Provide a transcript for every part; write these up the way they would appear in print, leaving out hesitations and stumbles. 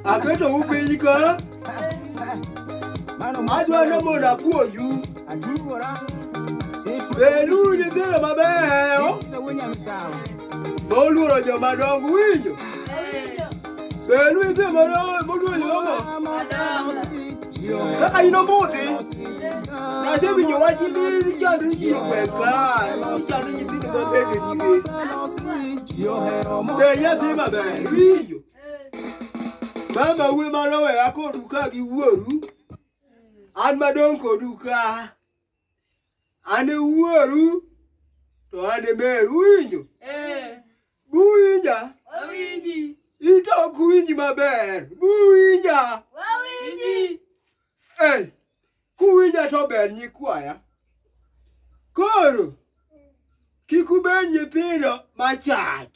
Aketo upiny ka. Adwa ni mondo apuonju. Bedu nyithindo mabeyo. Moluoro jomadongo winjo. Bedu nyithindo madongo moluoro jomadongo. Kaka in omuti. Nasewinjo wach ni chandri ji e gweng' ka. Chando nyithindo mabeyo nyige. Be nyathi maber winjo. Mama uwe manoweya kodu ka gi wuoru. An madong' kodu ka. An e wuoru. To an e meru winjo. Buwinja. Wawinji. Ito ok winji maber. Buwinja. Wawinji. Kuwinja to ber nyikwaya. Koro. Kik ubed nyithindo machach.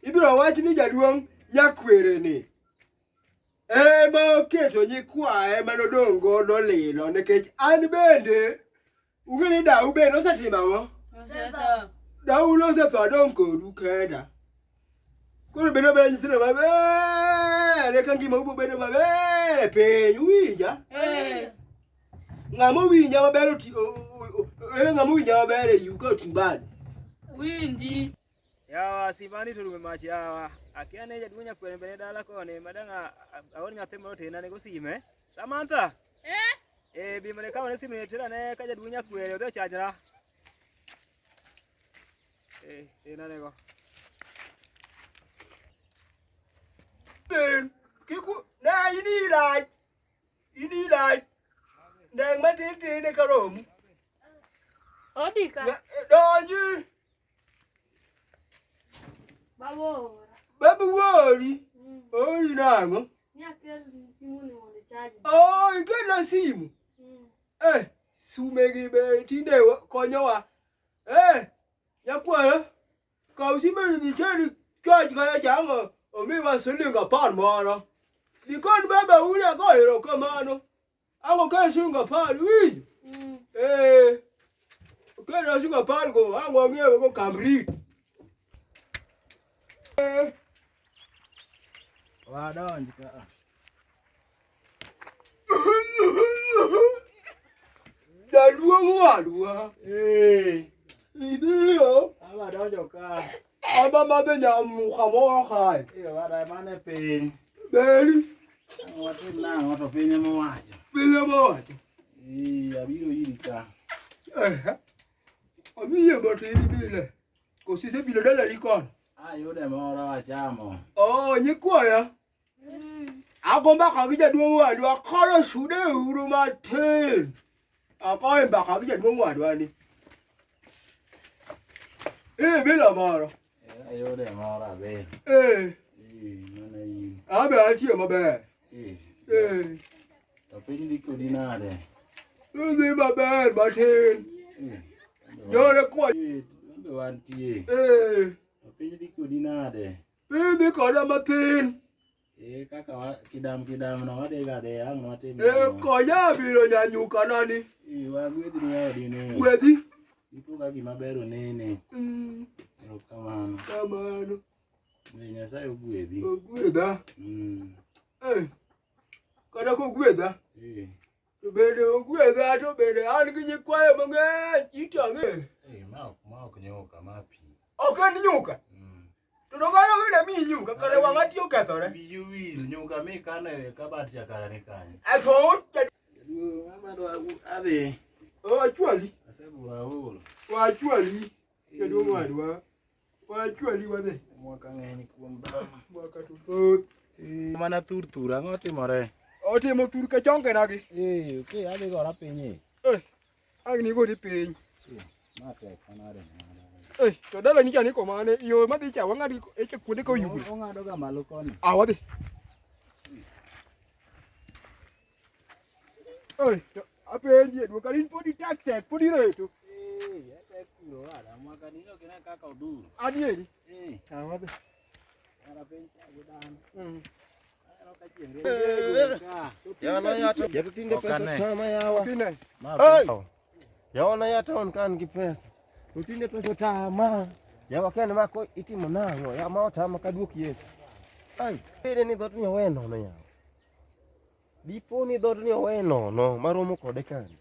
Ibiro wach ni jaduong' nyakwere ni. Ema oketo nyikwaye manodong' godo lilo nikech an bende ung'e ni dau bende osetimo ang'o? Osetho. Dau nosetho adong' kodu kenda. Koro bedo bende nyithindo maber eka ngima ubo bedo maber e piny uwinja? Ng'ama owinja maber ng'ama owinja maber e yu ka oting' bade? Winji. Yawa simani to rume mach yawa. Akia ne jaduong' nyakwere mbele dala koni madanga aon nyathi moro tena ne go sime. Samantha. Bi mane kawo ne sime tena ne ka jaduong' nyakwere odhi ochajra. Tena ne go. Kiku na ini lai. Nang matiti ne karom. Odika. Donji. Babu wori. Oi nango. Nyakel simu ni wone charge. Oh, ikela simu. Sumegi be tinde konyowa. Nyakwara. Ka simu ni cheri charge ka jango. Omi wa silinga par moro. Dikon baba uri ko hero kamano. Ango ka silinga par wi. Ka silinga par go ango ngiewe go kamrit. Wadonji ka. Jaduong' wadwa. Ibiro. Wadonjo ka. Aba mabe nyamuka moro kae. Wada mane piny. Beri. Watim nang'o to piny mowacho. Piny mowacho. Abiro iri ka. Amiye matini bile. Kosise bile dala likon. Ayude moro achamo. Nyikwaya. Agomba ka gi jaduong' wadwa koro sude uru matin. Akoe mbaka gi jaduong' wadwa ni. Bila moro. Ayude moro abe. Mana in. Abe atiyo maber. To piny dhi kodi nade? Dhi maber matin. Yore kwa. Wambe wantie. To piny dhi kodi nade? Piny dhi koda matin. Kaka kidam no wadega de ang watim. Konya biro nyanyuka nani. Wagwedhi ni odi ne. Gwedhi. Ipoga gima bero nene. Kamano. Kamano. Ne Nyasaye ogwedhi. Ogwedha. Kada ko gwedha. To bende ogwedha to bende an gi nyikwaye mang'eny itang'e. Ma ok nyuka ma pi. Ok en nyuka. To dogana wina mi nyuka kada wang'a tiyo kethore. Biyu wil nyuka mi kane kabat chakara ni kanyo. Atho. Amado adhi. Achwali. Asebura ul. Wachwali. Jaduong' wadwa. Wachwali wadhi. Mwaka ng'eny kuom dhano. Mwaka to thoth. Mana tur ang'o timore? Otimo tur ka chonge nagi. Okay, adhi gora piny. Agni godi piny. Ma tek manade. To dala ni chani ko mane yo madhi cha wang'adi eche kuonde ko yugo. Ong'ado ga malo koni. Wadhi. To apenji dwo kalin podi tek podi reto. Tek kuro ada mwaka nino kina kaka oduru. Adieri. Wadhi. Ara piny cha gidan. Yawana yata tinde pesa chama yawa. Kine. Yawana yata on kan gi pesa. Tinde pesa tama. Yawa kende mako itimo nang'o ya ma otama ka duok Yesu. Ai, pede ni dhot ni owe nono yawa. Dipo ni dhot ni owe nono maromo kode kani.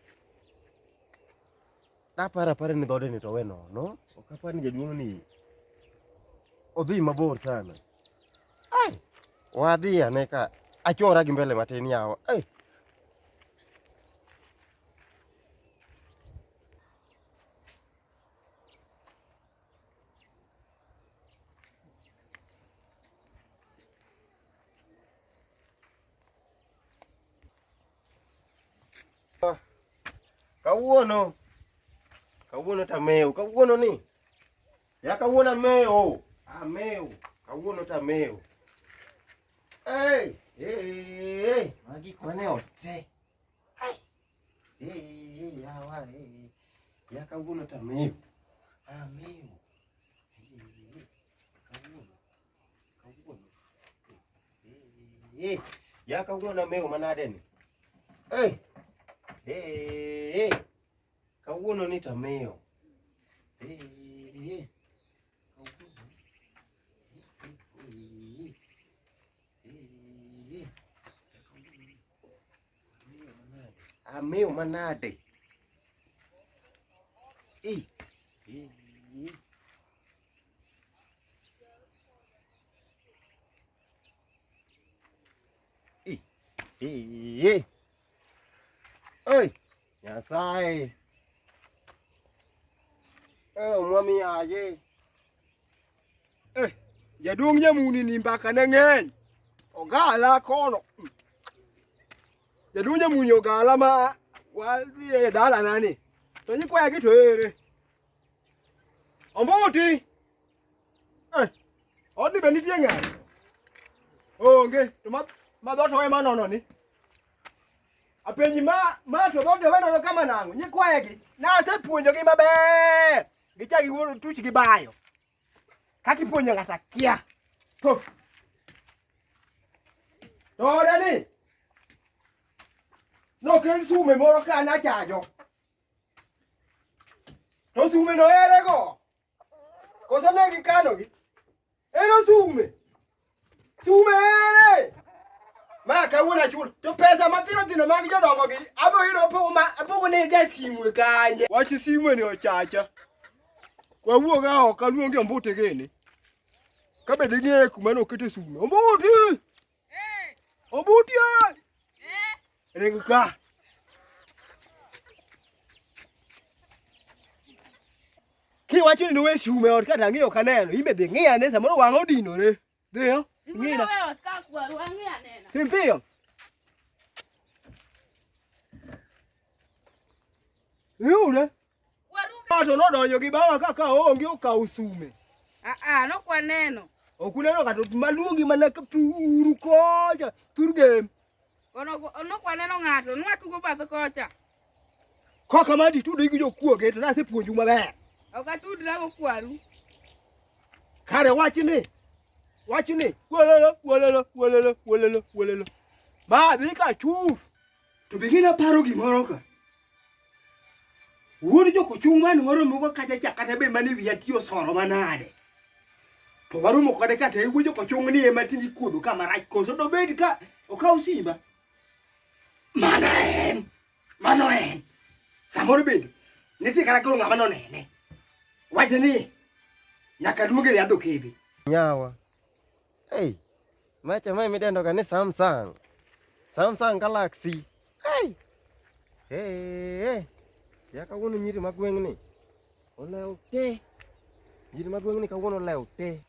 Dapara ni dhode ni to owe nono. Ok apar ni jaduong' ni odhi mabor sana. Ai, wadhi ane ka achora gi mbele matin yawa. Ai. Kawuono tameo, kawuono ni. Ya kawuono ameo. Ameo, kawuono tameo. Magi kwane ote. Yawa, ya kawuono tameo. Ameo. Kawuono. Ya kawuono ameo manade ni. Kawuono ni tameo. Ameo manade. Nyasaye. Mwami aje. Jaduong' Nyamuni ni mbaka ne ng'eny. Ogala kono. Jaduong' Nyamuni ogala ma wadhi e dala nani. To nyikwaya gi to ere. Ombuti. Odi be nitie ng'ato. Onge, to ma dhot owe manono ni. Apenji ma to dhot owe nono kama nang'o. Nyikwaya gi nasepuonjogi maber. Gichagi wuono tuch gi bayo. Kaki puonjo ng'ata kia. To dani. No kel sume moro ka na chajo. To sume no ere go. Koso ne gikano gi. Ero sume. Sume ere. Ma kawuono achul. To pesa matino mag jodongo gi. Abo yudo pogo ne ga simu kanye. Wach simu ni ochacha. Wawuoga oko aluongi Ombuti gini. Kabe ding'e kuma nokete sume. Ombuti! Ombuti! Ring ka. Kiwacho ni nowe sume ot kata ng'iyo kaneno. Imbe dhi ng'iyo ane samoro wang'o odinore. Dhiyo. Ng'ina. Timpiyo. Yude. To nodonjo gi bawa kaka onge okaw sume. Nokwaneno. Okuneno kato maluongi mana ka turu kocha, turgem. Nokwaneno ng'ato, nwatugo batho kocha. Koka madi tudo gi jokuoge to nasepuonju maber. Ok atudra go kwaru. Kare wachni. Wololo. Ma dhi ka chuf. To begina paro gimoro ka. Wuod joko chung' mane waromo go kacha kata be mane wiya tiyo soro manade. To waromo kode kata e wuod joko chung' ni ema tindi kuodo kama rach koso do bed ka okaw simba. Mano en. Samoro bende nitie kata koro ng'ama nonene. Wache ni nyaka luonge yadho kebe. Nyawa. Macha mai midendo ga ni Samsung. Samsung Galaxy. Ya kawuono nyiri magweng' ni olew te. Nyiri magweng' ni kawuono olew te.